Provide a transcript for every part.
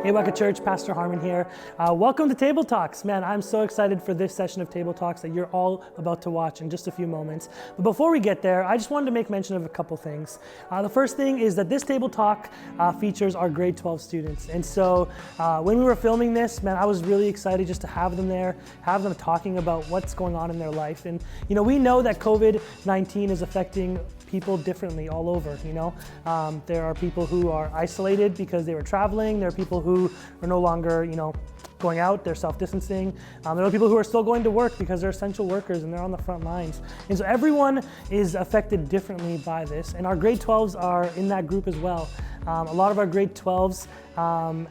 Hey, Waka Church, Pastor Harmon here. Welcome to Table Talks. Man, I'm so excited for this session of Table Talks that you're all about to watch in just a few moments. But before we get there, I just wanted to make mention of a couple things. The first thing is that this Table Talk features our grade 12 students. And so when we were filming this, man, I was really excited just to have them there, have them talking about what's going on in their life. And, you know, we know that COVID-19 is affecting people differently all over, you know. There are people who are isolated because they were traveling. There are people who are no longer, you know, going out, they're self-distancing. There are people who are still going to work because they're essential workers and they're on the front lines. And so everyone is affected differently by this. And our grade 12s are in that group as well. A lot of our grade 12s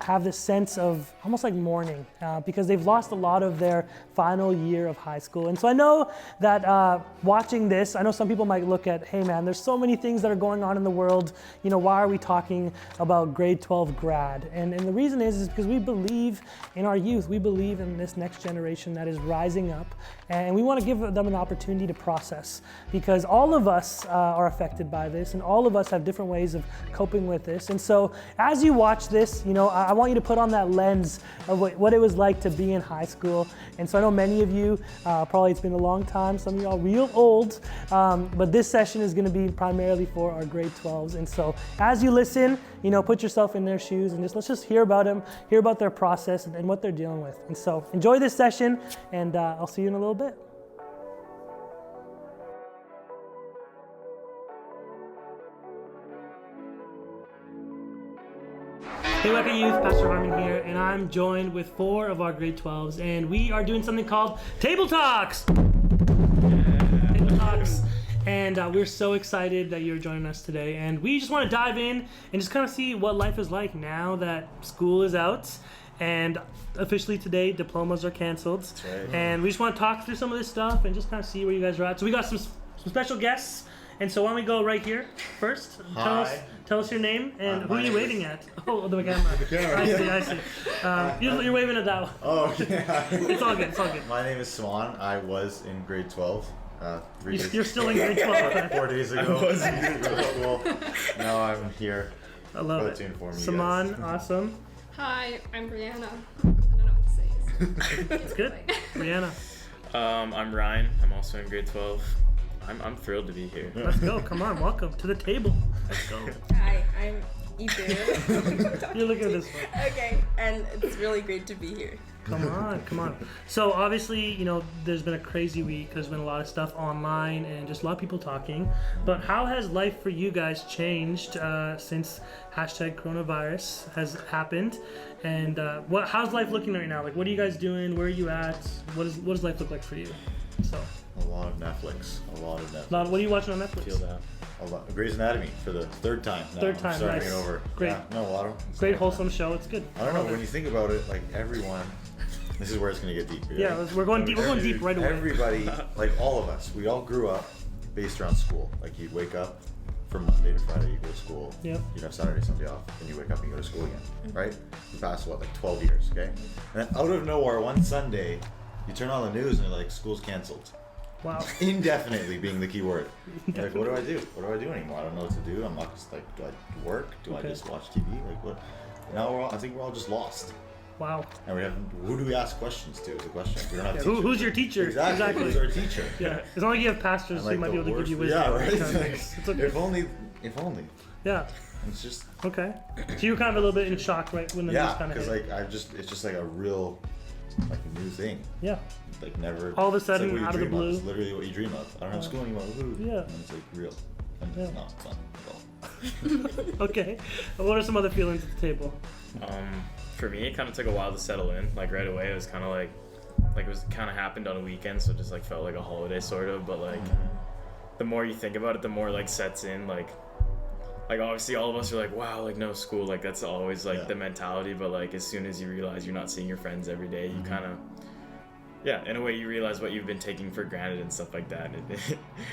have this sense of almost like mourning because they've lost a lot of their final year of high school. And so I know that watching this, I know some people might look at, hey man, there's so many things that are going on in the world. You know, why are we talking about grade 12 grad? And the reason is because we believe in our youth. We believe in this next generation that is rising up. And we want to give them an opportunity to process because all of us are affected by this and all of us have different ways of coping with this. And so as you watch this, you know, I want you to put on that lens of what it was like to be in high school. And so I know many of you, probably it's been a long time, some of y'all real old, but this session is going to be primarily for our grade 12s. And so as you listen, you know, put yourself in their shoes and let's just hear about them, hear about their process and what they're dealing with. And so enjoy this session and I'll see you in a little bit. Hey Waka Youth, Pastor Harmon here, and I'm joined with 4 of our grade 12s, and we are doing something called Table Talks! Table Talks. And we're so excited that you're joining us today, and we just want to dive in and just kind of see what life is like now that school is out, and officially today, diplomas are canceled. That's right. And we just want to talk through some of this stuff and just kind of see where you guys are at. So we got some special guests, and so why don't we go right here first? Hi. Tell us your name and who are you waving at? Oh, the camera. The camera. I see. You're waving at that one. Oh, yeah. It's all good. My name is Swan. I was in grade 12. You're still in grade 12. 4 days ago. I was in grade school. Now I'm here. I love it. To inform you Saman, guys. awesome. Hi, I'm Brianna. I don't know what to say. It's good. Brianna. I'm Ryan. I'm also in grade 12. I'm thrilled to be here. Let's go. Come on. Welcome to the table. Let's go. Hi, I'm Ibu. You're looking at this one. Okay, and it's really great to be here. Come on. So obviously, you know, there's been a crazy week. There's been a lot of stuff online and just a lot of people talking. But how has life for you guys changed since #coronavirus has happened? And how's life looking right now? Like, what are you guys doing? Where are you at? What does life look like for you? So. A lot of Netflix. What are you watching on Netflix? Feel that. A lot. Grey's Anatomy for the third time now. Third time, I'm starting nice. it over. Great. Yeah, no, a lot of. Great wholesome show. It's good. I don't know. When you think about it, like everyone, this is where it's gonna get deep. Yeah, we're going deep. We're going deep right away. Everybody, like all of us, we all grew up based around school. Like you'd wake up from Monday to Friday, you go to school. Yep. You'd have Saturday, Sunday off, and you wake up and you go to school again, right? You pass like 12 years, okay? And then out of nowhere, one Sunday, you turn on the news and you're like, school's canceled. Wow. Indefinitely being the key word. Like, what do I do? What do I do anymore? I don't know what to do. I'm not just like, do I work? Do I just watch TV? Like what? Now I think we're all just lost. Wow. And we have, who do we ask questions to is the question. We don't have teachers. Who's your teacher? Exactly. Who's our teacher? Yeah. It's not like you have pastors And, who might be able to give you wisdom. Yeah, right? It's okay. If only. Yeah. It's just. Okay. So you were kind of a little bit in shock, right, when the news kind of because hit. like it's just like a real, like a new thing. Yeah. Like never. All of a it's sudden, like what out you of the dream blue. It's literally what you dream of. I don't have school anymore. Woo. Yeah. And it's like real. And Yeah. it's not fun at all. Okay. What are some other feelings at the table? For me, it kind of took a while to settle in. Like right away, it was kind of like it was kind of happened on a weekend, so it just like felt like a holiday sort of. But like, the more you think about it, the more like sets in. Like obviously all of us are like, wow, like no school. Like that's always like the mentality. But like as soon as you realize you're not seeing your friends every day, you kind of. Yeah, in a way you realize what you've been taking for granted and stuff like that.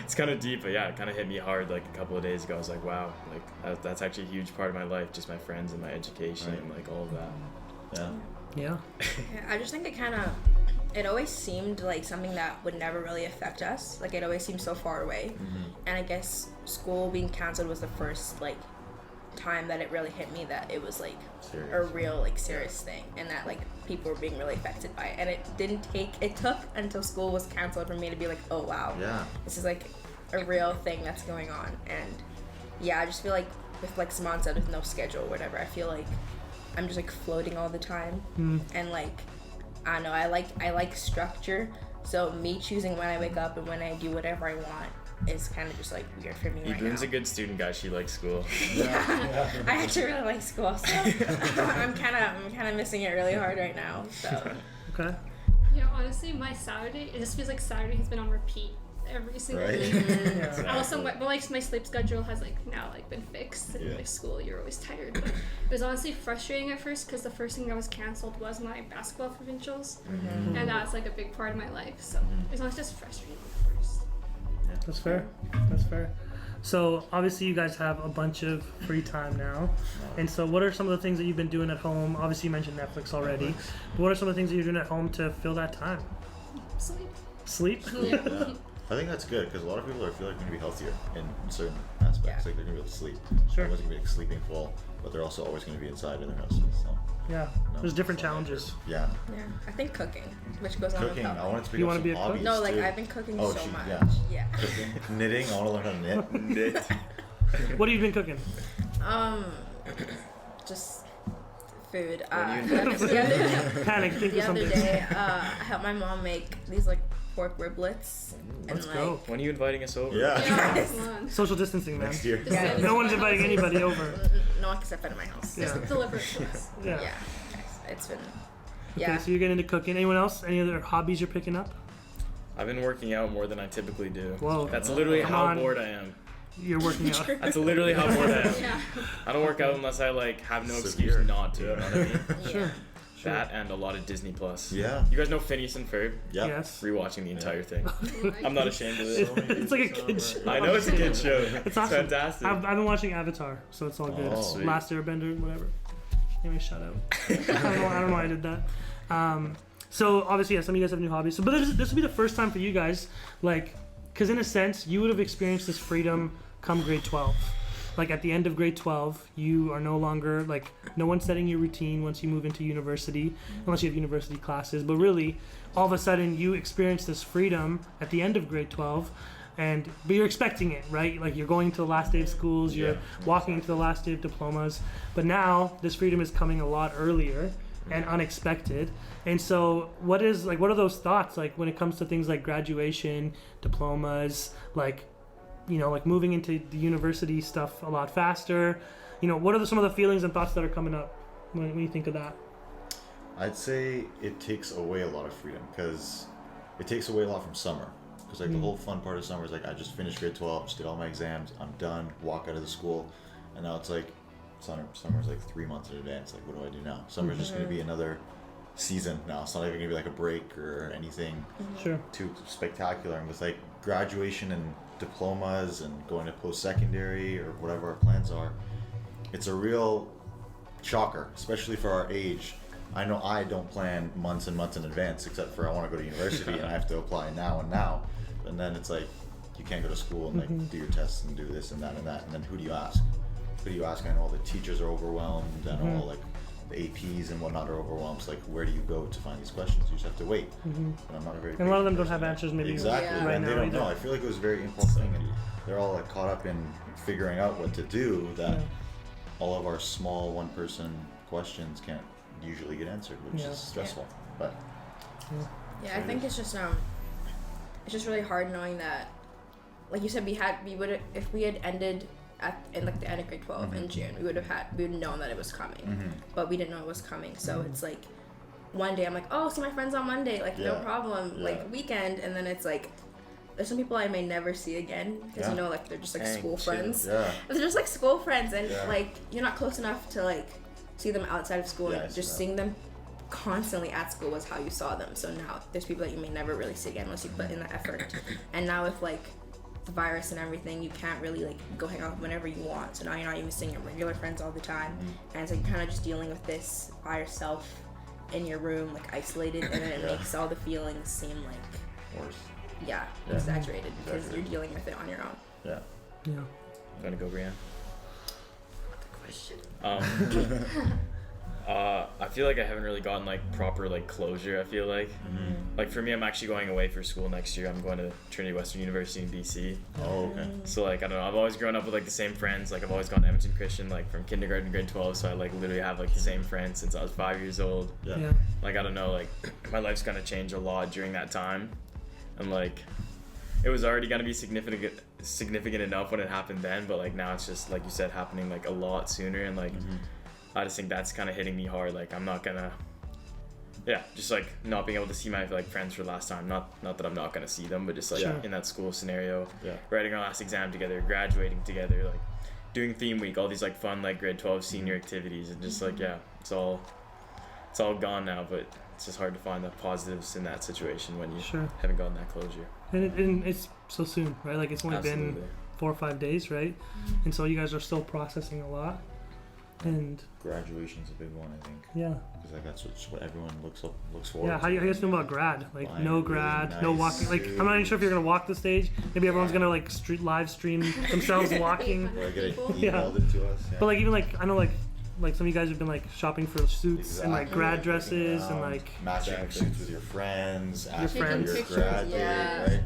It's kind of deep, but yeah, it kind of hit me hard like a couple of days ago. I was like, wow, like that's actually a huge part of my life, just my friends and my education and like all of that. Yeah. I just think it always seemed like something that would never really affect us. Like it always seemed so far away. And I guess school being canceled was the first like time that it really hit me that it was like Serious. a real like serious thing, and that like people were being really affected by it. And it took until school was canceled for me to be like, oh wow, Yeah. this is like a real thing that's going on. And yeah, I just feel like with like Simon said, with no schedule or whatever, I feel like I'm just like floating all the time. And like I don't know, I like structure, so me choosing when I wake up and when I do whatever I want is kind of just like weird for me right now. Evelyn's a good student, guys. She likes school. Yeah. I actually really like school, so I'm kind of missing it really hard right now. So Okay. Yeah, honestly, my Saturday, it just feels like Saturday has been on repeat every single Right. day. I also, but like my sleep schedule has like now like been fixed. And Yeah. like school, you're always tired. But it was honestly frustrating at first because the first thing that was canceled was my basketball provincials, and that's like a big part of my life. So it was honestly just frustrating at first. That's fair. That's fair. So obviously you guys have a bunch of free time now, and so what are some of the things that you've been doing at home? Obviously you mentioned Netflix already, but what are some of the things that you're doing at home to fill that time? Sleep. Sleep? Yeah. Yeah. I think that's good because a lot of people feel like they're going to be healthier in certain aspects. Yeah. Like they're going to be able to sleep. Sure. Everyone's going to be like sleeping full, but they're also always going to be inside in their houses. So Yeah. no, There's different it's not challenges. Yeah. yeah, I think cooking, which goes on Cooking. with I health. wanted to pick You up wanna some be a cook? hobbies No, like too. I've been cooking Oh, so she- much. yeah. Yeah. Cooking. Knitting. I want to learn how to knit. Knit. What have you been cooking? Just food. When The other, Panic, think the of other something. day, I helped my mom make these like pork riblets. Let's and, go. like, When are you inviting us over? Yeah. Yeah, come on. Social distancing, man. Next year. Yeah. No one's inviting anybody over. No one can step out of my house. Yeah. Deliver it to us. Yeah. Yeah. It's been. Okay, Yeah. so you're getting into cooking. Anyone else? Any other hobbies you're picking up? I've been working out more than I typically do. Whoa. That's literally Come how on. bored I am. You're working out. That's literally how bored I am. Yeah. I don't work out unless I like have no Severe. excuse not to. You know what I mean? Sure. That and a lot of Disney Plus. Yeah. You guys know Phineas and Ferb? Yep. Yes. Rewatching the entire thing. Oh my I'm not ashamed of it. It's like a kid show. I know it's a kid show. It's awesome. fantastic. I've been watching Avatar, so it's all good. Oh, sweet. Last Airbender, whatever. Anyway, shout out. I don't know why I did that. So obviously, yeah, some of you guys have new hobbies. So, but this will be the first time for you guys, like, because in a sense, you would have experienced this freedom come grade 12. Like at the end of grade 12, you are no longer like no one's setting your routine once you move into university, unless you have university classes. But really, all of a sudden, you experience this freedom at the end of grade 12. But you're expecting it, right? Like you're going to the last day of schools, you're Yeah. walking into the last day of diplomas. But now this freedom is coming a lot earlier and unexpected. And so what are those thoughts like when it comes to things like graduation, diplomas, like, you know, like moving into the university stuff a lot faster? You know, what are some of the feelings and thoughts that are coming up when you think of that? I'd say it takes away a lot of freedom because it takes away a lot from summer. Because like the whole fun part of summer is like I just finished grade 12, just did all my exams, I'm done, walk out of the school, and now it's like summer's like 3 months in advance. Like what do I do now? Summer's just gonna be another season now. It's not even gonna be like a break or anything Sure. too spectacular. And with like graduation and diplomas and going to post-secondary or whatever our plans are, it's a real shocker, especially for our age. I know I don't plan months and months in advance, except for I want to go to university and I have to apply now. And then it's like you can't go to school and like do your tests and do this and that. And then who do you ask? Who do you ask? I know all the teachers are overwhelmed and all like the APs and whatnot are overwhelmed. So like where do you go to find these questions? You just have to wait. And I'm not a very And a lot of them patient don't have person. answers maybe Exactly, Yeah. right and now they don't either. know. I feel like it was a very impulse thing, and they're all like caught up in figuring out what to do. That Yeah. all of our small one-person questions can't usually get answered, which Yeah. is stressful. But Yeah, I think it's just really hard knowing that, like you said, we would if we had ended in like the end of grade 12 in June, we would have known that it was coming, but we didn't know it was coming. So it's like one day I'm like, oh, see my friends on Monday, like no Yeah. problem, Yeah. like weekend, and then it's like there's some people I may never see again because you Yeah. know like they're just like Dang, school chill. friends. yeah, They're just like school friends, and Yeah. like you're not close enough to like see them outside of school, Yeah, I and see just that. seeing them constantly at school was how you saw them. So now there's people that you may never really see again unless you put in the effort. And now with like the virus and everything, you can't really like go hang out whenever you want. So now you're not even seeing your regular friends all the time, and so you're kind of just dealing with this by yourself in your room, like isolated, and then it Yeah. makes all the feelings seem like worse. yeah, Yeah. exaggerated because Exaggerated. you're dealing with it on your own. Yeah. Yeah. Gonna go, Brianne? question. I feel like I haven't really gotten like proper like closure. I feel like, like for me, I'm actually going away for school next year. I'm going to Trinity Western University in BC. Oh, okay. So like I don't know. I've always grown up with like the same friends. Like I've always gone to Edmonton Christian like from kindergarten to grade 12. So I like literally have like the same friends since I was 5 years old. Yeah. Like I don't know. Like my life's gonna change a lot during that time, and like it was already gonna be significant enough when it happened then. But like now it's just like you said, happening like a lot sooner, and like. I just think that's kind of hitting me hard. Like I'm not gonna, just like not being able to see my like friends for the last time. Not that I'm not gonna see them, but just like in that school scenario, writing our last exam together, graduating together, like doing theme week, all these like fun like grade 12 senior activities, and just like it's all gone now. But it's just hard to find the positives in that situation when you haven't gotten that closure. And it's so soon, right? Like it's only been 4 or 5 days, right? And so you guys are still processing a lot. And graduation's a big one, I think. Yeah. Because like that's what everyone looks forward. Yeah. How you guys feel about grad? Like Fine, no really grad, nice no walking. Like I'm not even sure if you're gonna walk the stage. Maybe everyone's gonna like live stream themselves walking. Or get it People. emailed into us. Yeah. But like even like I know like some of you guys have been like shopping for suits and like grad dresses and like matching suits with your friends, asking friends. for your Pictures, grad date, right?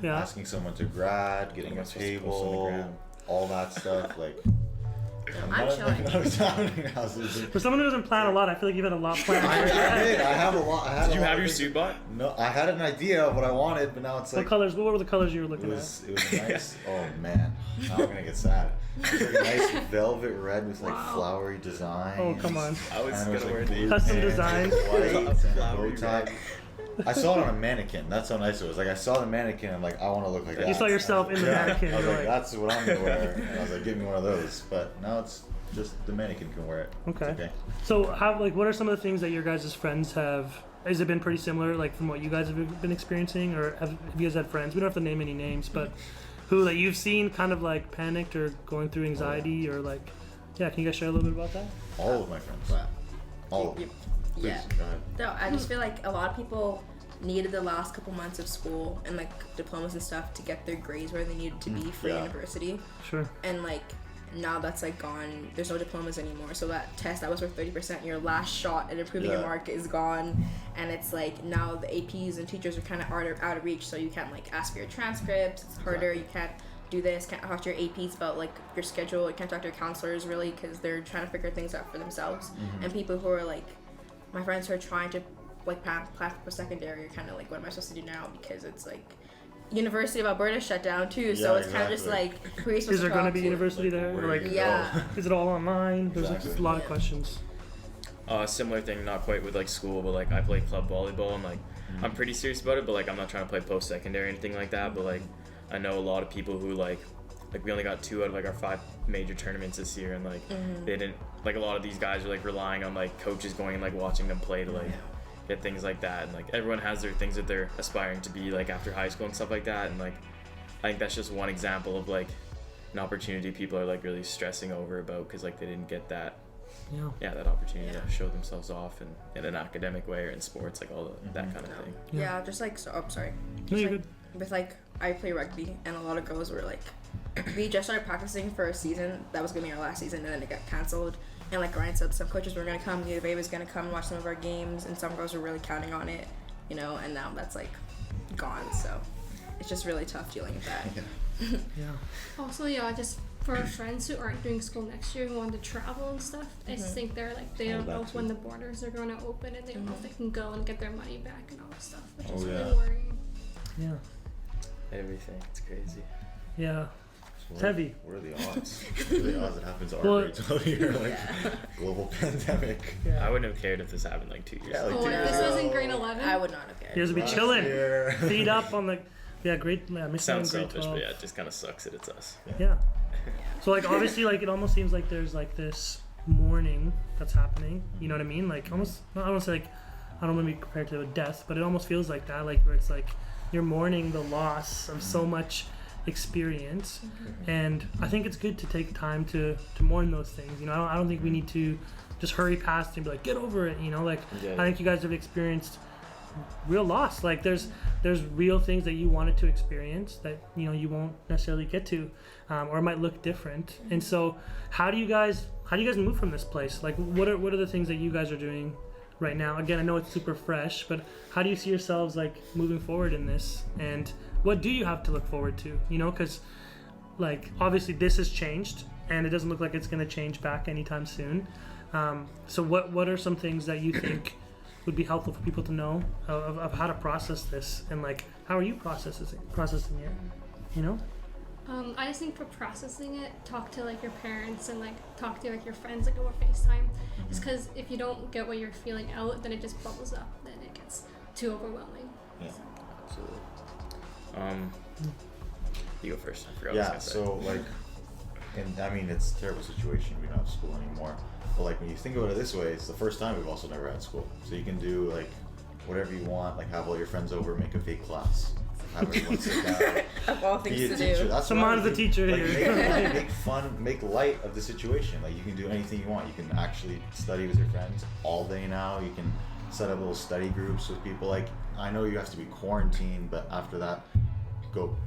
yeah. Asking someone to grad, getting a table, all that stuff. Like I'm chilling. For someone who doesn't plan a lot, I feel like you've had a lot planned. I did. I have a lot. Did you have your suit bought? No, I had an idea of what I wanted, but now it's like. What colors? What were the colors you were looking It was nice. Oh man, now I'm gonna get sad. It was like a nice velvet red with like flowery design. Oh come on. I was And it gonna wear like these. Custom design. White and a Flowery bow tie. red. I saw it on a mannequin. That's how nice it was. Like I saw the mannequin and like I want to look like that. You saw yourself in the mannequin. I was you're like, that's what I'm gonna wear. And I was like, give me one of those. But now it's just the mannequin can wear it. Okay. It's okay. So how what are some of the things that your guys' friends have? Has it been pretty similar, like from what you guys have been experiencing, or have you guys had friends? We don't have to name any names, but who that you've seen kind of like panicked or going through anxiety or like, can you guys share a little bit about that? All of my friends. All of them. Yeah. Please, go ahead. No, I just feel like a lot of people needed the last couple months of school and like diplomas and stuff to get their grades where they needed to be for university. Sure. And like now that's like gone. There's no diplomas anymore. So that test that was worth 30%, your last shot at improving your mark is gone. And it's like now the APs and teachers are kind of out of reach. So you can't like ask for your transcripts. It's harder. You can't do this. Can't talk to your APs about like your schedule. You can't talk to your counselors really because they're trying to figure things out for themselves. And people who are like my friends who are trying to like plan for post-secondary are kind of like, what am I supposed to do now? Because it's like University of Alberta shut down too, so it's kind of just like, who are you supposed Is there to going to talk be university there? Where Or, like, do you Yeah. is it all online? There's like, Exactly. a lot of questions. Similar thing, not quite with like school, but like I play club volleyball and like I'm pretty serious about it, but like I'm not trying to play post-secondary or anything like that, but like I know a lot of people who like we only got 2 out of like our 5 major tournaments this year, and like they didn't, like a lot of these guys are like relying on like coaches going and like watching them play to like get things like that, and like everyone has their things that they're aspiring to be like after high school and stuff like that, and like I think that's just one example of like an opportunity people are like really stressing over about because like they didn't get that that opportunity to show themselves off in an academic way or in sports, like all that kind of thing. Yeah, just like, so, sorry. No, Just, you're like, good. with like, I play rugby, and a lot of girls were like, we just started practicing for a season that was gonna be our last season, and then it got canceled. And like Ryan said, some coaches were gonna come, the Bay was gonna come and watch some of our games, and some girls were really counting on it, you know, and now that's like gone. So it's just really tough dealing with that. Also, just for our friends who aren't doing school next year who want to travel and stuff, I just think they're like, they don't know when the borders are going to open, and they don't know if they can go and get their money back and all that stuff, which is really worrying. Yeah. Everything, it's crazy. Yeah. So It's heavy. What are the odds? What are the odds it happens to our Well- grades out here? Like global pandemic. I wouldn't have cared if this happened like 2 years Yeah, ago. like Oh, if this was in grade 11? I would not have cared. You guys would be Last chilling, year. feet up on the, great, missing Sounds grade selfish, 12. but yeah, it just kind of sucks that it's us. Yeah. So like obviously like it almost seems like there's like this mourning that's happening. You know what I mean? Like almost, I don't want to say like, I don't want to be compared to a death, but it almost feels like that, like where it's like you're mourning the loss of so much experience, and I think it's good to take time to mourn those things. You know, I don't think we need to just hurry past and be like, get over it. You know, like Yeah. I think you guys have experienced real loss. Like there's real things that you wanted to experience that you won't necessarily get to, or it might look different. And so how do you guys move from this place? Like what are the things that you guys are doing right now? Again, I know it's super fresh, but how do you see yourselves like moving forward in this, and what do you have to look forward to? Because like obviously this has changed and it doesn't look like it's going to change back anytime soon. So what are some things that you think would be helpful for people to know of how to process this, and like how are you processing it? I just think for processing it, talk to like your parents and like talk to like your friends like over FaceTime. Just because if you don't get what you're feeling out, then it just bubbles up, then it gets too overwhelming. Yeah. Absolutely. You go first. I forgot Yeah. what I was gonna So like, and I mean it's a terrible situation. We don't have school anymore. But like when you think about it this way, it's the first time we've also never had school. So you can do like whatever you want. Like have all your friends over, make a fake class. Have everyone sit down. Of all things Be a to teacher. do. That's Someone's what I the teacher like, here. make fun, make light of the situation. Like you can do anything you want. You can actually study with your friends all day now. You can set up little study groups with people. Like I know you have to be quarantined, but after that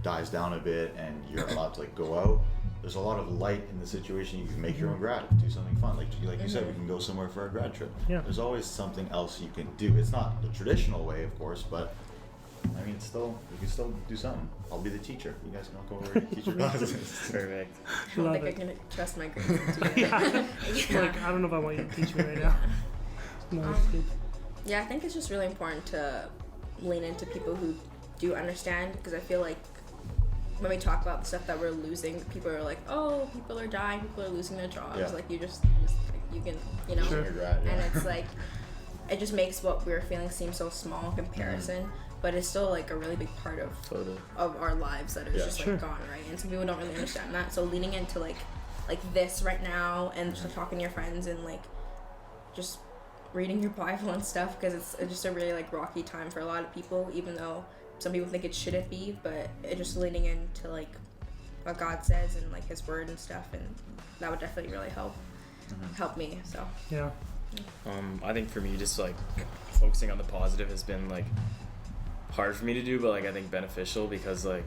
dies down a bit and you're allowed to like go out. There's a lot of light in the situation. You can make your own grad, do something fun. Like you said, we can go somewhere for a grad trip. Yeah. There's always something else you can do. It's not the traditional way, of course, but I mean, you can still do something. I'll be the teacher. You guys can all go over and teach your classes. Perfect. I don't Love think it. I can trust my grades to do Yeah. Yeah. Like I don't know if I want you to teach me right now. No, it's good. Yeah, I think it's just really important to lean into people who do understand, because I feel like when we talk about the stuff that we're losing, people are like, oh, people are dying, people are losing their jobs. Yeah. Like you just like, you can, Sure. Your grad, yeah. And it's like, it just makes what we're feeling seem so small in comparison, but it's still like a really big part of Totally. our lives that are Yeah. just Sure. like gone, right? And some people don't really understand that. So leaning into like this right now and just talking to your friends and like just reading your Bible and stuff, because it's just a really like rocky time for a lot of people, even though some people think it shouldn't be, but it just leaning into like what God says and like His Word and stuff, and that would definitely really help me. So Yeah. I think for me, just like focusing on the positive has been like hard for me to do, but like I think beneficial, because like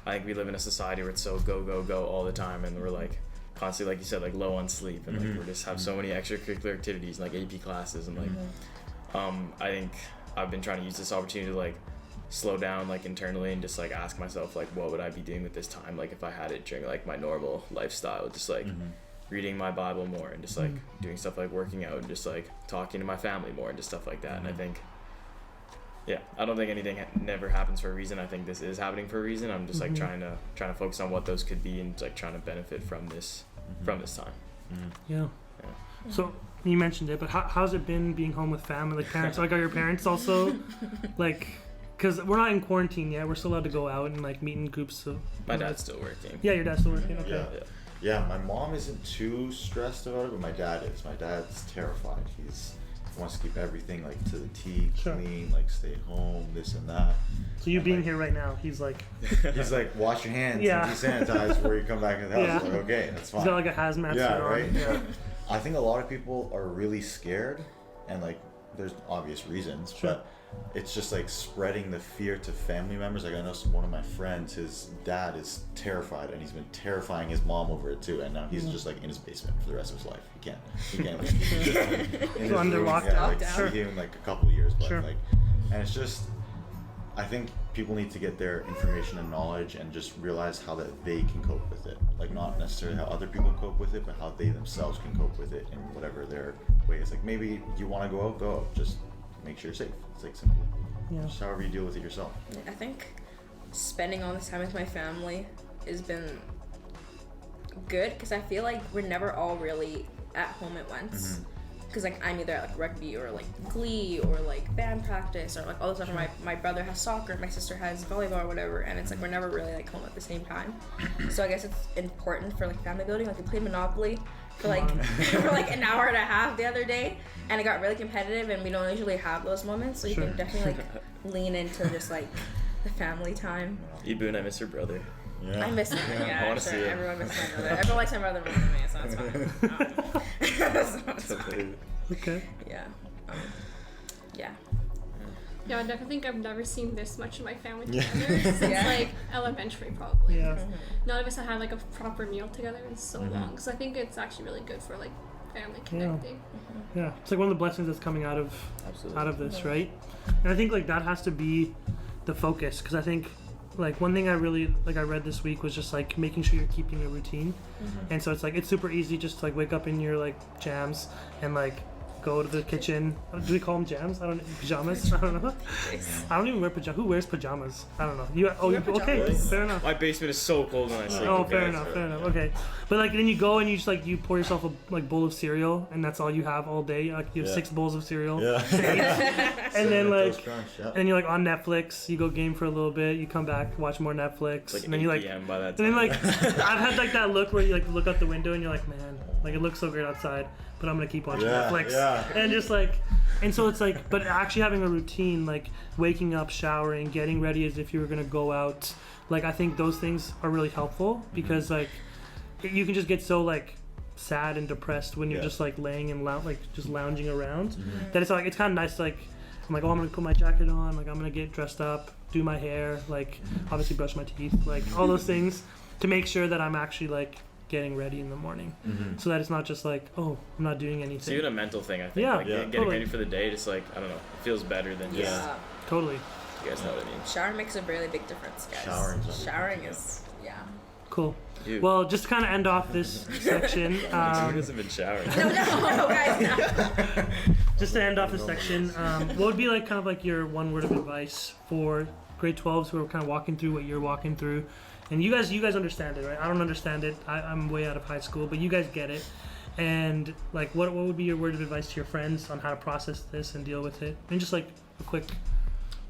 I think we live in a society where it's so go all the time, and we're like constantly, like you said, like low on sleep, and like we just have so many extracurricular activities and like AP classes, and like I think I've been trying to use this opportunity to like slow down like internally and just like ask myself like what would I be doing with this time, like if I had it during like my normal lifestyle, just like reading my Bible more and just like doing stuff like working out and just like talking to my family more and just stuff like that. And I think I don't think anything never happens for a reason. I think this is happening for a reason. I'm just like trying to focus on what those could be and like trying to benefit from this time. Yeah. So you mentioned it, but how's it been being home with family, like parents? Like, are your parents also like? Because we're not in quarantine yet. We're still allowed to go out and like meet in groups. So My dad's still working. Yeah, your dad's still working. Okay. Yeah, my mom isn't too stressed about it, but my dad is. My dad's terrified. He wants to keep everything like to the T, Sure. clean, like stay home, this and that. So you And, being like, here right now, he's like, he's like, wash your hands Yeah. and desanitize before you come back in the house. Yeah. Like, okay, that's fine. he's got like a hazmat Yeah, suit on. right? Yeah. I think a lot of people are really scared, and like there's obvious reasons, Sure. but it's just like spreading the fear to family members. Like I know one of my friends, his dad is terrified, and he's been terrifying his mom over it too, and now he's just like in his basement for the rest of his life. He can't like, he's just, like, in his under room. lockdown. Yeah, like Lockdown. see him in like a couple of years, but Sure. like, and it's just, I think people need to get their information and knowledge and just realize how that they can cope with it. Like not necessarily how other people cope with it, but how they themselves can cope with it in whatever their way is. Like maybe you want to go out, go out. Just make sure you're safe. It's like simple. Yeah. Just however you deal with it yourself. I think spending all this time with my family has been good, because I feel like we're never all really at home at once. Because like I'm either at like rugby or like glee or like band practice or like all this stuff. My brother has soccer, my sister has volleyball or whatever, and it's like we're never really like home at the same time. So I guess it's important for like family building. Like we played Monopoly for like for like an hour and a half the other day, and it got really competitive, and we don't usually have those moments. So you Sure. can definitely like lean into just like the family time. Ibu, I miss your brother. Yeah. I miss him. I Yeah, wanna sure. see him. Everyone misses my brother. Everyone likes my brother more than me, so that's fine. So it's fine. Okay. Yeah. Yeah. Yeah, I definitely think I've never seen this much of my family Yeah. together since Yeah. like elementary, probably. Yeah. None of us have had like a proper meal together in so long. So I think it's actually really good for like family connecting. Yeah, it's like one of the blessings that's coming out of Absolutely. this, right? And I think like that has to be the focus, because I think like one thing I really like I read this week was just like making sure you're keeping a routine. And so it's like it's super easy just to like wake up in your like jams and like go to the kitchen. Do we call them jams? I don't know. Pajamas? I don't know. I don't even wear pajamas. Who wears pajamas? I don't know. You wear okay? pajamas? Fair enough. My basement is so cold when I sleep. Oh, okay, fair so- enough, fair enough. Okay, but like then you go and you just like you pour yourself a like bowl of cereal, and that's all you have all day. Like you have Yeah. 6 bowls of cereal, Yeah. and then like Toast Crunch, yeah. and you're like on Netflix. You go game for a little bit. You come back, watch more Netflix, It's like and then you 8 like. PM by that And time. then like I've had like that look where you like look out the window and you're like, man, like it looks so great outside, but I'm gonna keep watching Yeah, Netflix. yeah. And just like, and so it's like, but actually having a routine, like waking up, showering, getting ready as if you were gonna go out, like I think those things are really helpful because like you can just get so like sad and depressed when you're Yeah. just like laying and like just lounging around. That it's like it's kind of nice. Like I'm like, oh, I'm gonna put my jacket on. Like I'm gonna get dressed up, do my hair, like obviously brush my teeth, like all those things to make sure that I'm actually like getting ready in the morning, so that it's not just like, oh, I'm not doing It's anything. even a mental thing, I think. Yeah, like, yeah. getting Totally. ready for the day, just like, I don't know, it feels better than just, Yeah. Totally you guys know what I mean. Shower makes a really big difference, guys. Showering is, yeah. cool. Dude. Well, just to kind of end off this section, Who hasn't been showering? No, guys, no. just to end off this section, what would be like kind of like your one word of advice for grade 12s who are kind of walking through what you're walking through? And you guys understand it, right? I don't understand it. I'm way out of high school, but you guys get it. And like, what would be your word of advice to your friends on how to process this and deal with it? And just like a quick,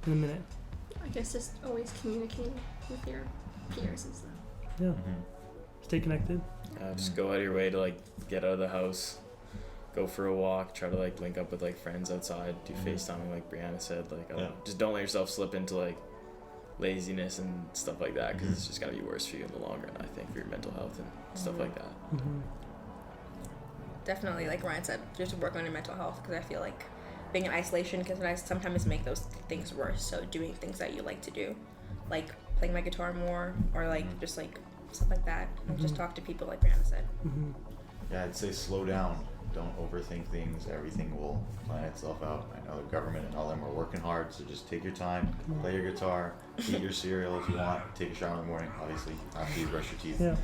in a minute. I guess just always communicating with your peers and stuff. Yeah. Stay connected. Just go out of your way to like get out of the house, go for a walk, try to like link up with like friends outside, do FaceTime like Brianna said, like I don't know, just don't let yourself slip into like laziness and stuff like that because it's just gonna be worse for you in the long run, I think, for your mental health and stuff like that. Definitely, like Ryan said, just work on your mental health because I feel like being in isolation can sometimes make those things worse. So doing things that you like to do, like playing my guitar more or like just like stuff like that, and just talk to people like Brianna said. Yeah, I'd say slow down. Don't overthink things. Everything will plan itself out. I know the government and all them are working hard, so just take your time, play your guitar, eat your cereal if you want, take a shower in the morning, obviously, after you brush your teeth. Yeah.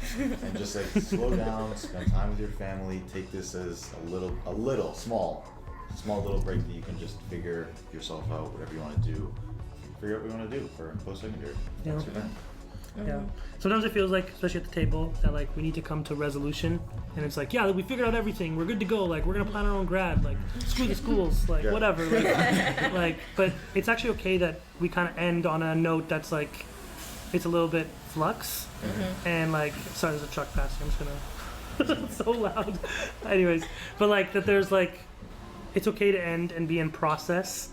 And just like slow down, spend time with your family, take this as a small little break that you can just figure yourself out, whatever you want to do. Figure out what you want to do for post-secondary. Yeah. That's your thing. Yeah. Sometimes it feels like, especially at the table, that like we need to come to resolution, and it's like, yeah, we figured out everything. We're good to go. Like we're gonna plan our own grad. Like screw the schools. Like Yeah. whatever. Like, but it's actually okay that we kind of end on a note that's like, it's a little bit flux, and like, sorry, there's a truck passing. I'm just gonna. It's so loud. Anyways, but like that, there's like. It's okay to end and be in process,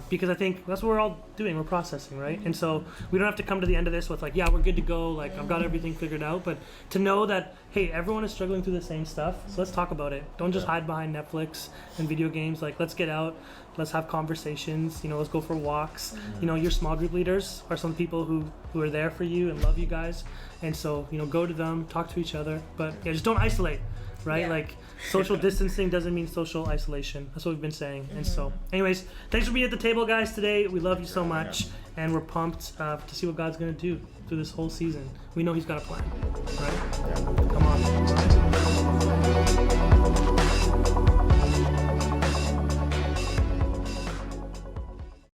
because I think that's what we're all doing. We're processing, right? And so we don't have to come to the end of this with like, yeah, we're good to go. Like I've got everything figured out. But to know that, hey, everyone is struggling through the same stuff. So let's talk about it. Don't just hide behind Netflix and video games. Like let's get out. Let's have conversations. You know, let's go for walks. You know, your small group leaders are some people who are there for you and love you guys. And so, you know, go to them, talk to each other. But yeah, just don't isolate. Right? Yeah. Like social distancing doesn't mean social isolation. That's what we've been saying. And so, anyways, thanks for being at the table, guys, today. We love you so much. And we're pumped to see what God's going to do through this whole season. We know He's got a plan. Right?